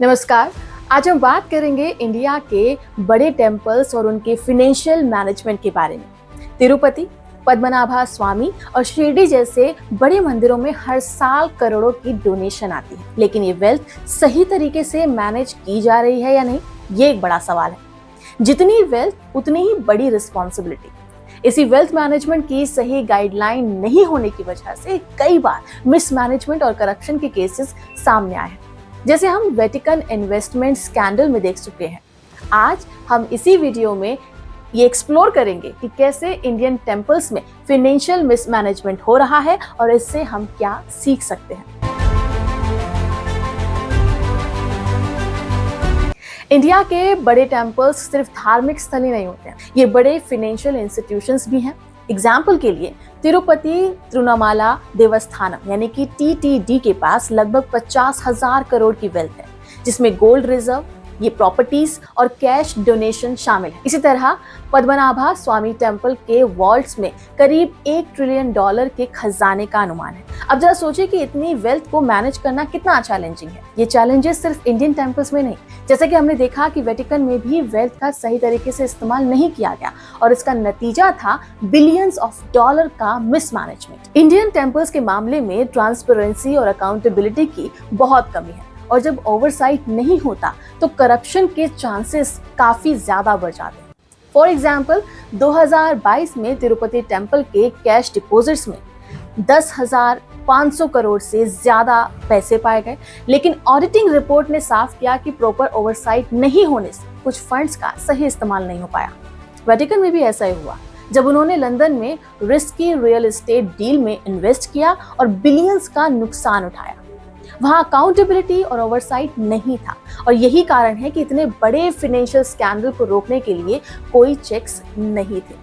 नमस्कार। आज हम बात करेंगे इंडिया के बड़े टेम्पल्स और उनके फाइनेंशियल मैनेजमेंट के बारे में। तिरुपति, पद्मनाभा स्वामी और शिरडी जैसे बड़े मंदिरों में हर साल करोड़ों की डोनेशन आती है, लेकिन ये वेल्थ सही तरीके से मैनेज की जा रही है या नहीं, ये एक बड़ा सवाल है। जितनी वेल्थ उतनी ही बड़ी रिस्पॉन्सिबिलिटी। इसी वेल्थ मैनेजमेंट की सही गाइडलाइन नहीं होने की वजह से कई बार मिसमैनेजमेंट और करप्शन के केसेस सामने आए हैं, जैसे हम वेटिकन इन्वेस्टमेंट स्कैंडल में देख चुके हैं। आज हम इसी वीडियो में ये एक्सप्लोर करेंगे कि कैसे इंडियन टेम्पल्स में फाइनेंशियल मिसमैनेजमेंट हो रहा है और इससे हम क्या सीख सकते हैं। इंडिया के बड़े टेम्पल्स सिर्फ धार्मिक स्थल ही नहीं होते हैं, ये बड़े फाइनेंशियल इंस्टीट्यूशंस भी हैं। एग्जाम्पल के लिए तिरुपति तिरुनामाला देवस्थानम यानी कि TTD के पास लगभग 50,000 करोड़ की वेल्थ है, जिसमें गोल्ड रिजर्व, ये प्रॉपर्टीज और कैश डोनेशन शामिल है। इसी तरह पद्मनाभा स्वामी टेम्पल के वॉल्ट्स में करीब $1 ट्रिलियन के खजाने का अनुमान है। अब जरा सोचिए कि इतनी वेल्थ को मैनेज करना कितना चैलेंजिंग है। ये चैलेंजेस सिर्फ इंडियन टेम्पल्स में नहीं, जैसे कि हमने देखा कि वेटिकन में भी वेल्थ का सही तरीके से इस्तेमाल नहीं किया गया और इसका नतीजा था बिलियंस ऑफ डॉलर का मिसमैनेजमेंट। इंडियन टेम्पल्स के मामले में ट्रांसपेरेंसी और अकाउंटेबिलिटी की बहुत कमी है, और जब ओवरसाइट नहीं होता तो करप्शन के चांसेस काफी ज्यादा बढ़ जाते हैं। फॉर एग्जाम्पल 2022 में तिरुपति टेम्पल के कैश डिपॉजिट्स में 10,500 करोड़ से ज्यादा पैसे पाए गए, लेकिन ऑडिटिंग रिपोर्ट ने साफ किया कि प्रॉपर ओवरसाइट नहीं होने से कुछ फंड्स का सही इस्तेमाल नहीं हो पाया। वेटिकन में भी ऐसा ही हुआ जब उन्होंने लंदन में रिस्की रियल एस्टेट डील में इन्वेस्ट किया और बिलियंस का नुकसान उठाया। वहां अकाउंटेबिलिटी और ओवरसाइट नहीं था, और यही कारण है कि इतने बड़े फाइनेंशियल स्कैंडल को रोकने के लिए कोई चेक्स नहीं थे।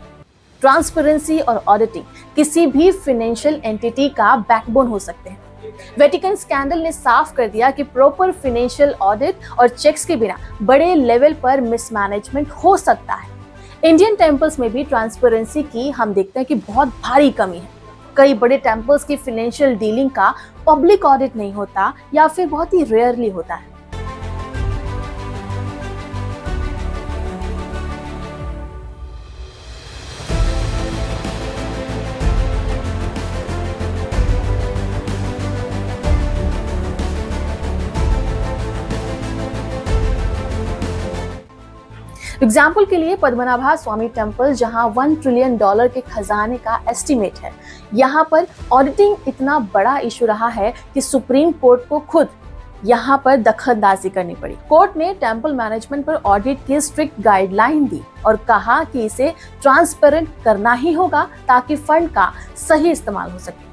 ट्रांसपेरेंसी और ऑडिटिंग किसी भी फाइनेंशियल एंटिटी का बैकबोन हो सकते हैं। वेटिकन स्कैंडल ने साफ कर दिया कि प्रॉपर फाइनेंशियल ऑडिट और चेक्स के बिना बड़े लेवल पर मिसमैनेजमेंट हो सकता है। इंडियन टेम्पल्स में भी ट्रांसपेरेंसी की हम देखते हैं कि बहुत भारी कमी है। कई बड़े टेम्पल्स की फाइनेंशियल डीलिंग का पब्लिक ऑडिट नहीं होता या फिर बहुत ही रेयरली होता है। एग्जाम्पल के लिए पद्मनाभा स्वामी टेम्पल, जहां $1 ट्रिलियन के खजाने का एस्टिमेट है, यहाँ पर ऑडिटिंग इतना बड़ा इशू रहा है कि सुप्रीम कोर्ट को खुद यहाँ पर दखलंदाजी करनी पड़ी। कोर्ट ने टेम्पल मैनेजमेंट पर ऑडिट की स्ट्रिक्ट गाइडलाइन दी और कहा कि इसे ट्रांसपेरेंट करना ही होगा ताकि फंड का सही इस्तेमाल हो सके।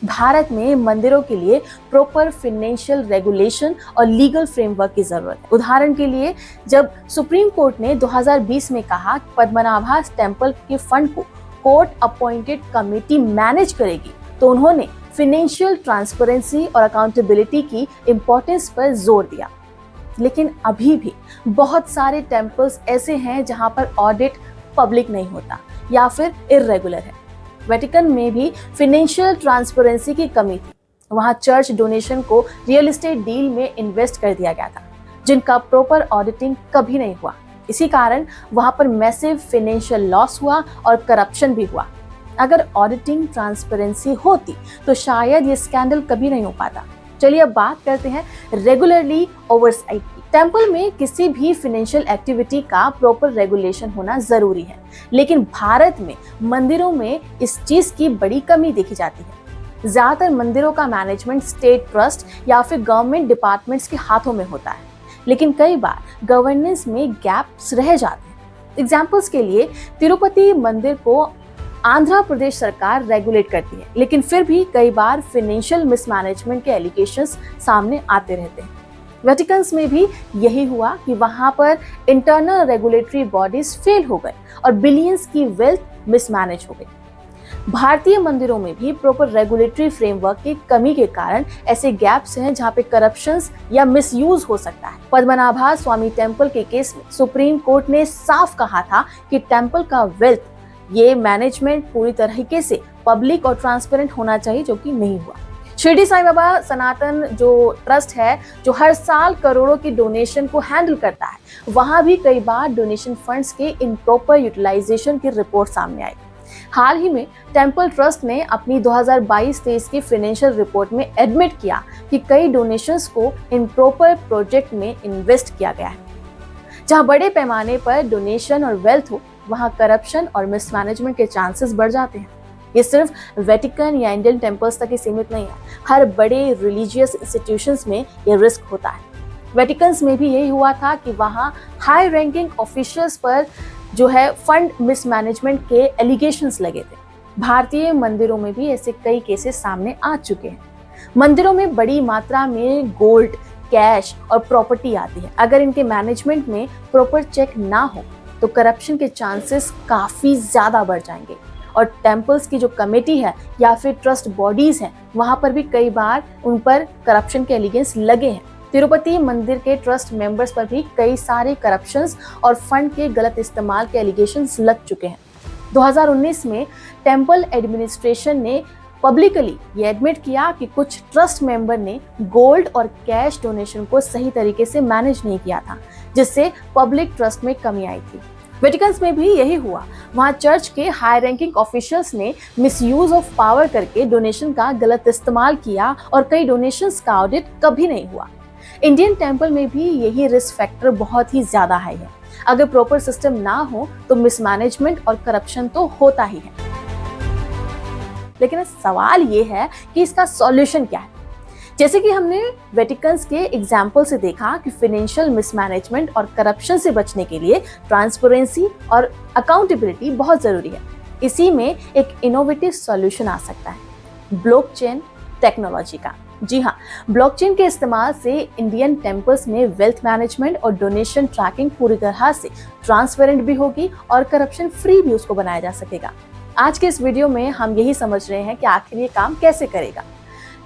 भारत में मंदिरों के लिए प्रॉपर फाइनेंशियल रेगुलेशन और लीगल फ्रेमवर्क की जरूरत है। उदाहरण के लिए जब सुप्रीम कोर्ट ने 2020 में कहा कि पद्मनाभा टेम्पल के फंड को कोर्ट अपॉइंटेड कमेटी मैनेज करेगी, तो उन्होंने फाइनेंशियल ट्रांसपेरेंसी और अकाउंटेबिलिटी की इंपॉर्टेंस पर जोर दिया। लेकिन अभी भी बहुत सारे टेम्पल्स ऐसे हैं जहां पर ऑडिट पब्लिक नहीं होता या फिर इर्रेगुलर है। वेटिकन में भी फाइनेंशियल ट्रांसपेरेंसी की कमी थी। वहां चर्च डोनेशन को रियल एस्टेट डील में इन्वेस्ट कर दिया गया था, जिनका प्रॉपर ऑडिटिंग कभी नहीं हुआ। इसी कारण वहां पर मैसिव फाइनेंशियल लॉस हुआ और करप्शन भी हुआ। अगर ऑडिटिंग ट्रांसपेरेंसी होती तो शायद ये स्कैंडल कभी नहीं हो पाता। चलिए अब बात करते हैं रेगुलरली ओवरसाइट की। टेम्पल में किसी भी फाइनेंशियल एक्टिविटी का प्रॉपर रेगुलेशन होना जरूरी है, लेकिन भारत में मंदिरों में इस चीज की बड़ी कमी देखी जाती है। ज्यादातर मंदिरों का मैनेजमेंट स्टेट ट्रस्ट या फिर गवर्नमेंट डिपार्टमेंट्स के हाथों में होता है, लेकिन कई बार गवर्नेंस में गैप्स रह जाते हैं। एग्जाम्पल्स के लिए तिरुपति मंदिर को आंध्र प्रदेश सरकार रेगुलेट करती है, लेकिन फिर भी कई बार फाइनेंशियल मिसमैनेजमेंट के एलिगेशंस सामने आते रहते हैं। वेटिकन्स में भी यही हुआ कि वहां पर इंटरनल रेगुलेटरी बॉडीज फेल हो गए और बिलियंस की वेल्थ मिसमैनेज हो गई। भारतीय मंदिरों में भी प्रॉपर रेगुलेटरी फ्रेमवर्क की कमी के कारण ऐसे गैप्स हैं जहां पे करप्शंस या मिसयूज हो सकता है। पद्मनाभा स्वामी टेम्पल के केस में सुप्रीम कोर्ट ने साफ कहा था कि टेम्पल का वेल्थ ये मैनेजमेंट पूरी तरीके से पब्लिक और ट्रांसपेरेंट होना चाहिए, जो कि नहीं हुआ। शिरडी साईं बाबा सनातन जो ट्रस्ट है, जो हर साल करोड़ों की डोनेशन को हैंडल करता है, वहां भी कई बार डोनेशन फंड्स के इम्प्रॉपर यूटिलाइजेशन की रिपोर्ट सामने आई। हाल ही में टेम्पल ट्रस्ट ने अपनी 2022-23 की फाइनेंशियल रिपोर्ट में एडमिट किया कि कई डोनेशंस को इम्प्रॉपर प्रोजेक्ट में इन्वेस्ट किया गया है। जहां बड़े पैमाने पर डोनेशन और वेल्थ हो, वहां करप्शन और मिसमैनेजमेंट के चांसेस बढ़ जाते हैं। ये सिर्फ वेटिकन या इंडियन टेम्पल्स तक ही सीमित नहीं है, हर बड़े रिलीजियस इंस्टीट्यूशंस में ये रिस्क होता है। वेटिकन्स में भी यही हुआ था कि वहां हाई रैंकिंग ऑफिशियल्स पर जो है फंड मिसमैनेजमेंट के एलिगेशंस लगे थे। भारतीय मंदिरों में भी ऐसे कई केसेस सामने आ चुके हैं। मंदिरों में बड़ी मात्रा में गोल्ड, कैश और प्रॉपर्टी आती है। अगर इनके मैनेजमेंट में प्रॉपर चेक ना हो तो करप्शन के चांसेस काफी ज्यादा बढ़ जाएंगे। और टेम्पल्स की जो कमेटी है या फिर ट्रस्ट बॉडीज हैं, वहां पर भी कई बार उन पर करप्शन के एलिगेंस लगे हैं। तिरुपति मंदिर के ट्रस्ट मेंबर्स पर भी कई सारे करप्शंस और फंड के गलत इस्तेमाल के एलिगेशंस लग चुके हैं। 2019 में टेम्पल एडमिनिस्ट्रेशन ने पब्लिकली ये एडमिट किया कि कुछ ट्रस्ट मेंबर ने गोल्ड और कैश डोनेशन को सही तरीके से मैनेज नहीं किया था, जिससे पब्लिक ट्रस्ट में कमी आई थी। वेटिकन्स में भी यही हुआ। वहां चर्च के हाई रैंकिंग ऑफिशियल्स ने मिसयूज ऑफ पावर करके डोनेशन का गलत इस्तेमाल किया और कई डोनेशंस का ऑडिट कभी नहीं हुआ। इंडियन टेम्पल में भी यही रिस्क फैक्टर बहुत ही ज्यादा हाई है। अगर प्रॉपर सिस्टम ना हो तो मिसमैनेजमेंट और करप्शन तो होता ही है। लेकिन सवाल ये है कि इसका सॉल्यूशन क्या है। जैसे कि हमने वेटिकन्स के एग्जाम्पल से देखा कि फाइनेंशियल मिसमैनेजमेंट और करप्शन से बचने के लिए ट्रांसपेरेंसी और अकाउंटेबिलिटी बहुत जरूरी है। इसी में एक इनोवेटिव सॉल्यूशन आ सकता है, ब्लॉकचेन टेक्नोलॉजी का। जी हाँ, ब्लॉकचेन के इस्तेमाल से इंडियन टेम्पल्स में वेल्थ मैनेजमेंट और डोनेशन ट्रैकिंग पूरी तरह से ट्रांसपेरेंट भी होगी और करप्शन फ्री भी उसको बनाया जा सकेगा। आज के इस वीडियो में हम यही समझ रहे हैं कि आखिर ये काम कैसे करेगा।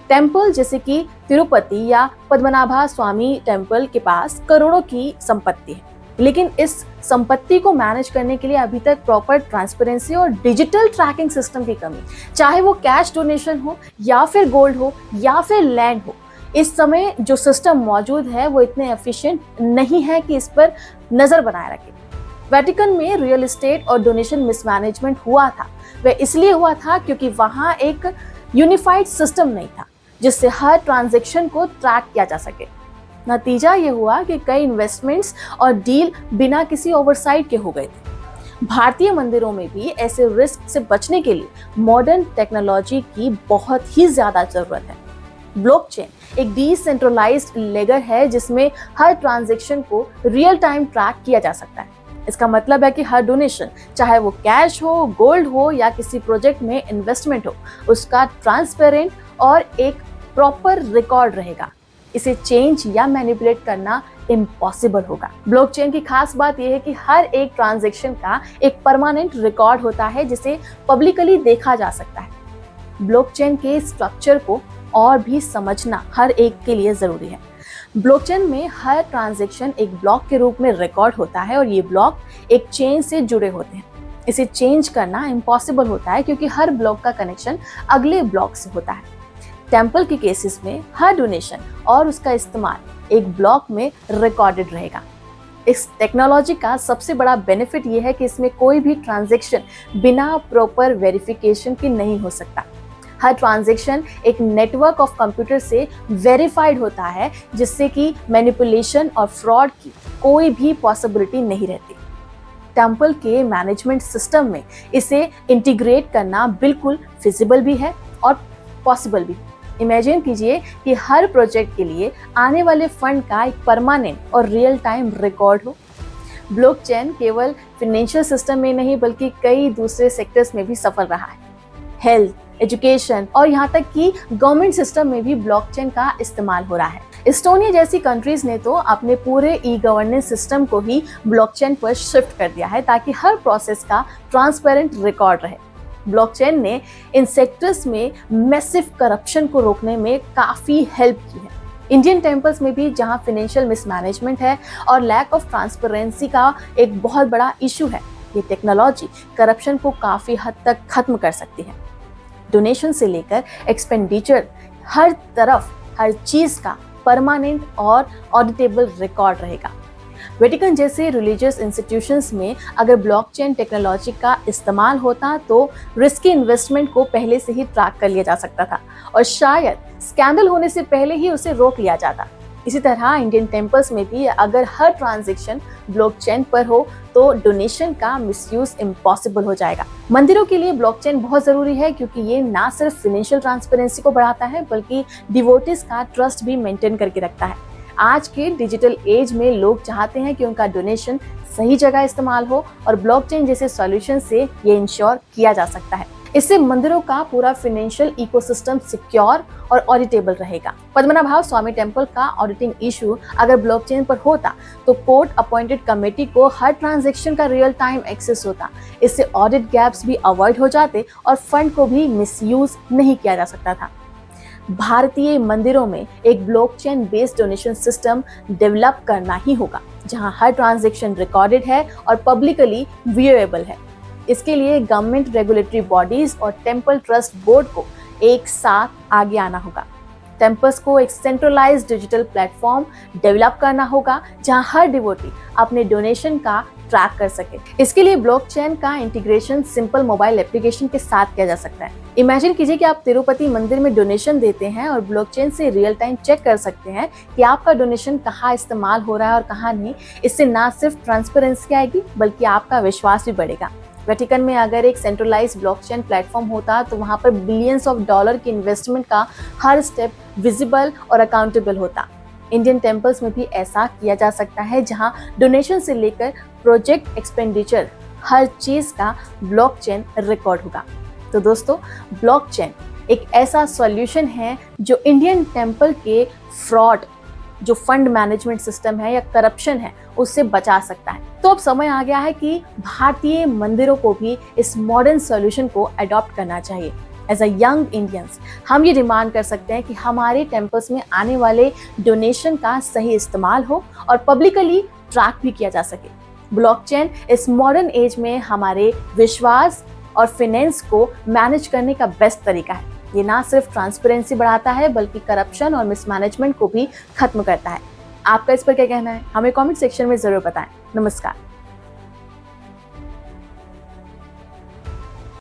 टेम्पल जैसे कि तिरुपति या पद्मनाभा स्वामी टेम्पल के पास करोड़ों की संपत्ति है, लेकिन इस संपत्ति को मैनेज करने के लिए अभी तक प्रॉपर ट्रांसपेरेंसी और डिजिटल ट्रैकिंग सिस्टम की कमी, चाहे वो कैश डोनेशन हो या फिर गोल्ड हो या फिर लैंड हो। इस समय जो सिस्टम मौजूद है वो इतने एफिशिएंट नहीं है कि इस पर नजर बनाए रखे। वेटिकन में रियल एस्टेट और डोनेशन मिसमैनेजमेंट हुआ था, वह इसलिए हुआ था क्योंकि वहां एक यूनिफाइड सिस्टम नहीं था जिससे हर ट्रांजैक्शन को ट्रैक किया जा सके। नतीजा ये हुआ कि कई इन्वेस्टमेंट्स और डील बिना किसी ओवरसाइट के हो गए थे। भारतीय मंदिरों में भी ऐसे रिस्क से बचने के लिए मॉडर्न टेक्नोलॉजी की बहुत ही ज्यादा जरूरत है। ब्लॉकचेन एक डिसेंट्रलाइज्ड लेगर है जिसमें हर ट्रांजैक्शन को रियल टाइम ट्रैक किया जा सकता है। इसका मतलब है कि हर डोनेशन, चाहे वो कैश हो, गोल्ड हो या किसी प्रोजेक्ट में इन्वेस्टमेंट हो, उसका ट्रांसपेरेंट और एक प्रॉपर रिकॉर्ड रहेगा। इसे चेंज या मैनिपुलेट करना इम्पॉसिबल होगा। ब्लॉकचेन की खास बात यह है कि हर एक ट्रांजैक्शन का एक परमानेंट रिकॉर्ड होता है जिसे पब्लिकली देखा जा सकता है। ब्लॉकचेन के स्ट्रक्चर को और भी समझना हर एक के लिए जरूरी है। ब्लॉकचेन में हर ट्रांजैक्शन एक ब्लॉक के रूप में रिकॉर्ड होता है और ये ब्लॉक एक चेन से जुड़े होते हैं। इसे चेंज करना इम्पॉसिबल होता है क्योंकि हर ब्लॉक का कनेक्शन अगले ब्लॉक से होता है। टेम्पल के केसेस में हर डोनेशन और उसका इस्तेमाल एक ब्लॉक में रिकॉर्डेड रहेगा। इस टेक्नोलॉजी का सबसे बड़ा बेनिफिट यह है कि इसमें कोई भी ट्रांजैक्शन बिना प्रॉपर वेरिफिकेशन के नहीं हो सकता। हर ट्रांजैक्शन एक नेटवर्क ऑफ कंप्यूटर से वेरीफाइड होता है जिससे कि मैनिपुलेशन और फ्रॉड की कोई भी पॉसिबिलिटी नहीं रहती। टेम्पल के मैनेजमेंट सिस्टम में इसे इंटीग्रेट करना बिल्कुल फिजिबल भी है और पॉसिबल भी। इमेजिन कीजिए कि हर प्रोजेक्ट के लिए आने वाले फंड का एक परमानेंट और रियल टाइम रिकॉर्ड हो। ब्लॉकचेन केवल फाइनेंशियल सिस्टम में नहीं बल्कि कई दूसरे सेक्टर्स में भी सफल रहा है। हेल्थ, एजुकेशन और यहाँ तक कि गवर्नमेंट सिस्टम में भी ब्लॉकचेन का इस्तेमाल हो रहा है। एस्टोनिया जैसी कंट्रीज ने तो अपने पूरे ई गवर्नेंस सिस्टम को ही ब्लॉकचेन पर शिफ्ट कर दिया है ताकि हर प्रोसेस का ट्रांसपेरेंट रिकॉर्ड रहे। ब्लॉकचेन ने इन सेक्टर्स में मैसिव करप्शन को रोकने में काफी हेल्प की है। इंडियन टेम्पल्स में भी जहां फाइनेंशियल मिसमैनेजमेंट है और लैक ऑफ ट्रांसपेरेंसी का एक बहुत बड़ा इशू है, ये टेक्नोलॉजी करप्शन को काफी हद तक खत्म कर सकती है। डोनेशन से लेकर एक्सपेंडिचर हर तरफ हर चीज का परमानेंट और ऑडिटेबल रिकॉर्ड रहेगा। वेटिकन जैसे रिलीजियस इंस्टीट्यूशंस में अगर ब्लॉकचेन टेक्नोलॉजी का इस्तेमाल होता तो रिस्की इन्वेस्टमेंट को पहले से ही ट्रैक कर लिया जा सकता था और शायद स्कैंडल होने से पहले ही उसे रोक लिया जाता। इसी तरह इंडियन टेम्पल्स में भी अगर हर ट्रांजैक्शन ब्लॉकचेन पर हो तो डोनेशन का मिसयूज इम्पॉसिबल हो जाएगा। मंदिरों के लिए ब्लॉकचेन बहुत जरूरी है क्योंकि ये ना सिर्फ फाइनेंशियल ट्रांसपेरेंसी को बढ़ाता है बल्कि डिवोटीज का ट्रस्ट भी मेंटेन करके रखता है। आज के डिजिटल एज में लोग चाहते हैं कि उनका डोनेशन सही जगह इस्तेमाल हो और ब्लॉकचेन जैसे सॉल्यूशन से ये इंश्योर किया जा सकता है। इससे मंदिरों का पूरा फाइनेंशियल इकोसिस्टम सिक्योर और ऑडिटेबल रहेगा। पद्मनाभ स्वामी टेम्पल का ऑडिटिंग इशू अगर ब्लॉकचेन पर होता तो कोर्ट अपॉइंटेड कमेटी को हर ट्रांजैक्शन का रियल टाइम एक्सेस होता। इससे ऑडिट गैप्स भी अवॉइड हो जाते और फंड को भी मिसयूज नहीं किया जा सकता था। भारतीय मंदिरों में एक blockchain based donation system develop करना ही होगा जहां हर ट्रांजैक्शन रिकॉर्डेड है और पब्लिकली व्यूएबल है। इसके लिए गवर्नमेंट रेगुलेटरी बॉडीज और टेम्पल ट्रस्ट बोर्ड को एक साथ आगे आना होगा। टेम्पल्स को एक सेंट्रलाइज्ड डिजिटल प्लेटफॉर्म डेवलप करना होगा जहां हर डिवोटी अपने डोनेशन का ट्रैक कर सके। इसके लिए ब्लॉकचेन का इंटीग्रेशन सिंपल मोबाइल एप्लीकेशन के साथ किया जा सकता है। इमेजिन कीजिए कि आप तिरुपति मंदिर में डोनेशन देते हैं और ब्लॉकचेन से रियल टाइम चेक कर सकते हैं कि आपका डोनेशन कहाँ इस्तेमाल हो रहा है और कहाँ नहीं। इससे ना सिर्फ ट्रांसपेरेंसी आएगी बल्कि आपका विश्वास भी बढ़ेगा। वेटिकन में अगर एक सेंट्रलाइज्ड ब्लॉकचेन प्लेटफॉर्म होता तो वहां पर बिलियंस ऑफ डॉलर की इन्वेस्टमेंट का हर स्टेप विजिबल और अकाउंटेबल होता। इंडियन टेम्पल्स में भी ऐसा किया जा सकता है जहां डोनेशन से लेकर प्रोजेक्ट एक्सपेंडिचर हर चीज का ब्लॉकचेन रिकॉर्ड होगा। तो दोस्तों, ब्लॉकचेन एक ऐसा सॉल्यूशन है जो इंडियन टेम्पल के फ्रॉड, जो फंड मैनेजमेंट सिस्टम है या करप्शन है, उससे बचा सकता है। तो अब समय आ गया है कि भारतीय मंदिरों को भी इस मॉडर्न सॉल्यूशन को अडॉप्ट करना चाहिए। एज अ यंग इंडियंस हम ये डिमांड कर सकते हैं कि हमारे टेम्पल्स में आने वाले डोनेशन का सही इस्तेमाल हो और पब्लिकली ट्रैक भी किया जा सके। ब्लॉकचेन इस मॉडर्न एज में हमारे विश्वास और फाइनेंस को मैनेज करने का बेस्ट तरीका है। ये ना सिर्फ ट्रांसपेरेंसी बढ़ाता है बल्कि करप्शन और मिसमैनेजमेंट को भी खत्म करता है। आपका इस पर क्या कहना है? हमें कमेंट सेक्शन में जरूर बताएं। नमस्कार।